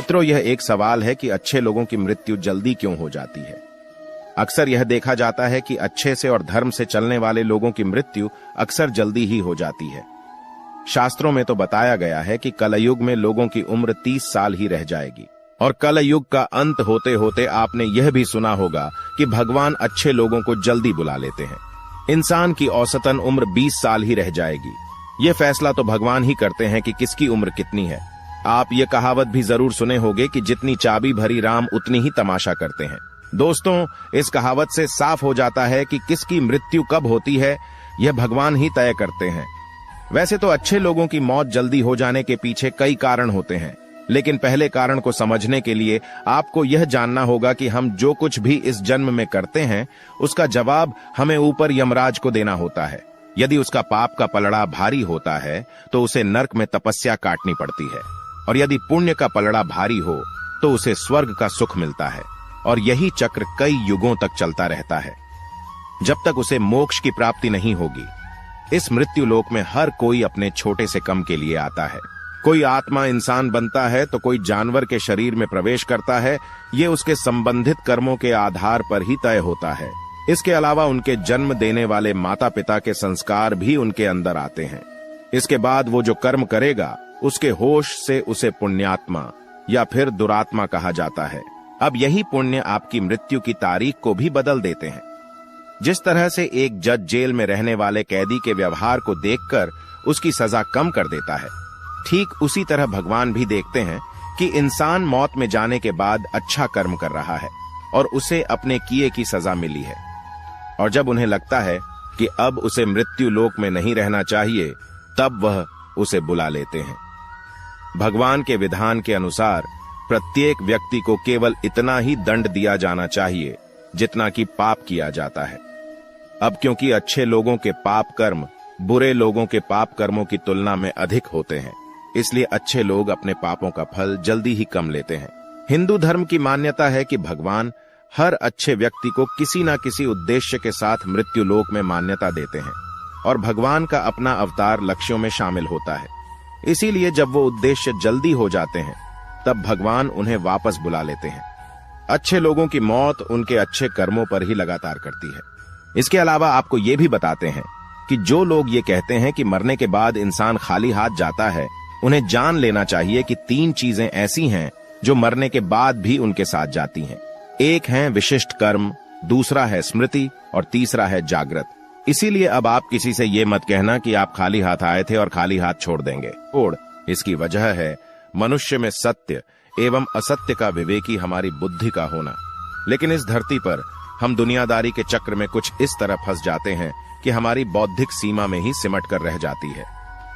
मित्रों, यह एक सवाल है कि अच्छे लोगों की मृत्यु जल्दी क्यों हो जाती है। अक्सर यह देखा जाता है कि अच्छे से और धर्म से चलने वाले लोगों की मृत्यु अक्सर जल्दी ही हो जाती है। शास्त्रों में तो बताया गया है कि कलयुग में लोगों की उम्र 30 साल ही रह जाएगी, और कलयुग का अंत होते होते आपने यह भी सुना होगा कि भगवान अच्छे लोगों को जल्दी बुला लेते हैं। इंसान की औसतन उम्र 20 साल ही रह जाएगी। यह फैसला तो भगवान ही करते हैं कि किसकी उम्र कितनी है। आप ये कहावत भी जरूर सुने होंगे कि जितनी चाबी भरी राम उतनी ही तमाशा करते हैं। दोस्तों, इस कहावत से साफ हो जाता है कि किसकी मृत्यु कब होती है यह भगवान ही तय करते हैं। वैसे तो अच्छे लोगों की मौत जल्दी हो जाने के पीछे कई कारण होते हैं, लेकिन पहले कारण को समझने के लिए आपको यह जानना होगा कि हम जो कुछ भी इस जन्म में करते हैं उसका जवाब हमें ऊपर यमराज को देना होता है। यदि उसका पाप का पलड़ा भारी होता है तो उसे नर्क में तपस्या काटनी पड़ती है, और यदि पुण्य का पलड़ा भारी हो तो उसे स्वर्ग का सुख मिलता है। और यही चक्र कई युगों तक चलता रहता है, जब तक उसे मोक्ष की प्राप्ति नहीं होगी। इस मृत्यु लोक में हर कोई अपने छोटे से कम के लिए आता है। कोई आत्मा इंसान बनता है तो कोई जानवर के शरीर में प्रवेश करता है। ये उसके संबंधित कर्मों के आधार पर ही तय होता है। इसके अलावा उनके जन्म देने वाले माता पिता के संस्कार भी उनके अंदर आते हैं। इसके बाद वो जो कर्म करेगा उसके होश से उसे पुण्यात्मा या फिर दुरात्मा कहा जाता है। अब यही पुण्य आपकी मृत्यु की तारीख को भी बदल देते हैं। जिस तरह से एक जज जेल में रहने वाले कैदी के व्यवहार को देखकर उसकी सजा कम कर देता है, ठीक उसी तरह भगवान भी देखते हैं कि इंसान मौत में जाने के बाद अच्छा कर्म कर रहा है और उसे अपने किए की सजा मिली है। और जब उन्हें लगता है कि अब उसे मृत्यु लोक में नहीं रहना चाहिए, तब वह उसे बुला लेते हैं। भगवान के विधान के अनुसार प्रत्येक व्यक्ति को केवल इतना ही दंड दिया जाना चाहिए जितना कि पाप किया जाता है। अब क्योंकि अच्छे लोगों के पाप कर्म बुरे लोगों के पाप कर्मों की तुलना में अधिक होते हैं, इसलिए अच्छे लोग अपने पापों का फल जल्दी ही कम लेते हैं। हिंदू धर्म की मान्यता है कि भगवान हर अच्छे व्यक्ति को किसी न किसी उद्देश्य के साथ मृत्यु लोक में मान्यता देते हैं, और भगवान का अपना अवतार लक्ष्यों में शामिल होता है। इसीलिए जब वो उद्देश्य जल्दी हो जाते हैं तब भगवान उन्हें वापस बुला लेते हैं। अच्छे लोगों की मौत उनके अच्छे कर्मों पर ही लगातार करती है। इसके अलावा आपको ये भी बताते हैं कि जो लोग ये कहते हैं कि मरने के बाद इंसान खाली हाथ जाता है, उन्हें जान लेना चाहिए कि 3 चीजें ऐसी हैं जो मरने के बाद भी उनके साथ जाती हैं। एक है विशिष्ट कर्म, दूसरा है स्मृति और तीसरा है जागृत। इसीलिए अब आप किसी से ये मत कहना कि आप खाली हाथ आए थे और खाली हाथ छोड़ देंगे। इसकी वजह है मनुष्य में सत्य एवं असत्य का विवेकी हमारी बुद्धि का होना। लेकिन इस धरती पर हम दुनियादारी के चक्र में कुछ इस तरह फंस जाते हैं कि हमारी बौद्धिक सीमा में ही सिमट कर रह जाती है।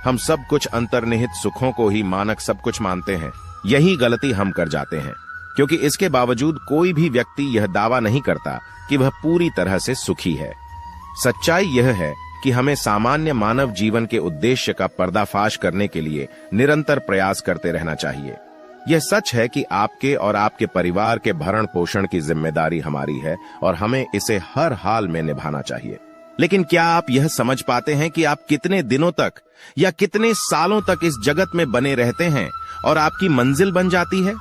हम सब कुछ अंतर्निहित सुखों को ही मानक सब कुछ मानते हैं। यही गलती हम कर जाते हैं, क्योंकि इसके बावजूद कोई भी व्यक्ति यह दावा नहीं करता कि वह पूरी तरह से सुखी है। सच्चाई यह है कि हमें सामान्य मानव जीवन के उद्देश्य का पर्दाफाश करने के लिए निरंतर प्रयास करते रहना चाहिए। यह सच है कि आपके और आपके परिवार के भरण पोषण की जिम्मेदारी हमारी है और हमें इसे हर हाल में निभाना चाहिए। लेकिन क्या आप यह समझ पाते हैं कि आप कितने दिनों तक या कितने सालों तक इस जगत में बने रहते हैं और आपकी मंजिल बन जाती है?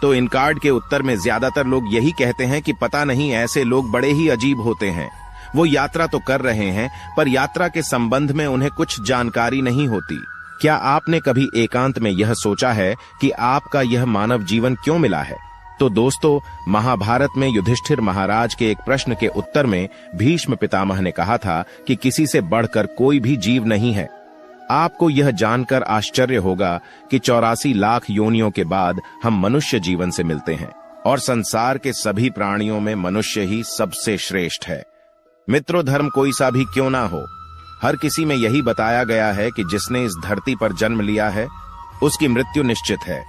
तो इन कार्ड के उत्तर में ज्यादातर लोग यही कहते हैं कि पता नहीं, ऐसे लोग बड़े ही अजीब होते हैं। वो यात्रा तो कर रहे हैं पर यात्रा के संबंध में उन्हें कुछ जानकारी नहीं होती। क्या आपने कभी एकांत में यह सोचा है कि आपका यह मानव जीवन क्यों मिला है? तो दोस्तों, महाभारत में युधिष्ठिर महाराज के एक प्रश्न के उत्तर में भीष्म पितामह ने कहा था कि किसी से बढ़कर कोई भी जीव नहीं है। आपको यह जानकर आश्चर्य होगा कि 84 लाख योनियों के बाद हम मनुष्य जीवन से मिलते हैं, और संसार के सभी प्राणियों में मनुष्य ही सबसे श्रेष्ठ है। मित्रों, धर्म कोई सा भी क्यों ना हो, हर किसी में यही बताया गया है कि जिसने इस धरती पर जन्म लिया है उसकी मृत्यु निश्चित है।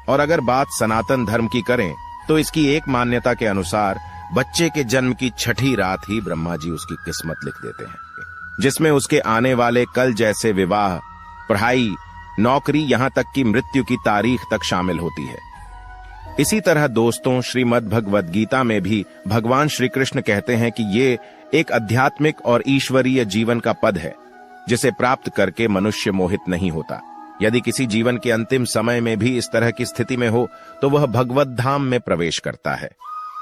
और अगर बात सनातन धर्म की करें तो इसकी एक मान्यता के अनुसार बच्चे के जन्म की 6ठी रात ही ब्रह्मा जी उसकी किस्मत लिख देते हैं, जिसमें उसके आने वाले कल जैसे विवाह, पढ़ाई, नौकरी, यहां तक कि मृत्यु की तारीख तक शामिल होती है। इसी तरह दोस्तों, श्रीमद् भगवद गीता में भी भगवान श्री कृष्ण कहते हैं कि ये एक आध्यात्मिक और ईश्वरीय जीवन का पद है जिसे प्राप्त करके मनुष्य मोहित नहीं होता। यदि किसी जीवन के अंतिम समय में भी इस तरह की स्थिति में हो तो वह भगवत धाम में प्रवेश करता है।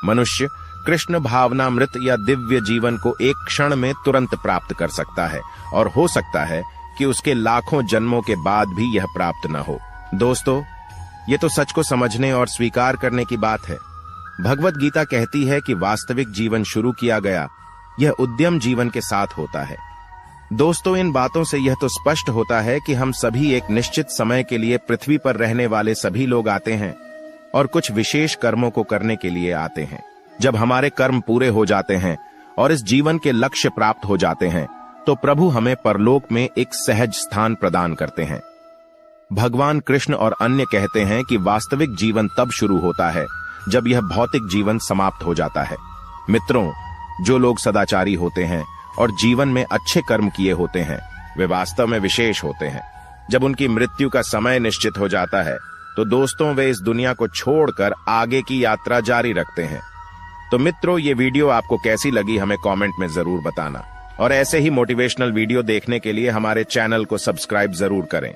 मनुष्य कृष्ण भावनामृत या दिव्य जीवन को एक क्षण में तुरंत प्राप्त कर सकता है और हो सकता है कि उसके लाखों जन्मों के बाद भी यह प्राप्त न हो। दोस्तों, ये तो सच को समझने और स्वीकार करने की बात है। भगवत गीता कहती है कि वास्तविक जीवन शुरू किया गया यह उद्यम जीवन के साथ होता है। दोस्तों, इन बातों से यह तो स्पष्ट होता है कि हम सभी एक निश्चित समय के लिए पृथ्वी पर रहने वाले सभी लोग आते हैं और कुछ विशेष कर्मों को करने के लिए आते हैं। जब हमारे कर्म पूरे हो जाते हैं और इस जीवन के लक्ष्य प्राप्त हो जाते हैं तो प्रभु हमें परलोक में एक सहज स्थान प्रदान करते हैं। भगवान कृष्ण और अन्य कहते हैं कि वास्तविक जीवन तब शुरू होता है जब यह भौतिक जीवन समाप्त हो जाता है। मित्रों, जो लोग सदाचारी होते हैं और जीवन में अच्छे कर्म किए होते हैं वे वास्तव में विशेष होते हैं। जब उनकी मृत्यु का समय निश्चित हो जाता है तो दोस्तों वे इस दुनिया को छोड़कर आगे की यात्रा जारी रखते हैं। तो मित्रों, ये वीडियो आपको कैसी लगी हमें कमेंट में जरूर बताना और ऐसे ही मोटिवेशनल वीडियो देखने के लिए हमारे चैनल को सब्सक्राइब जरूर करें।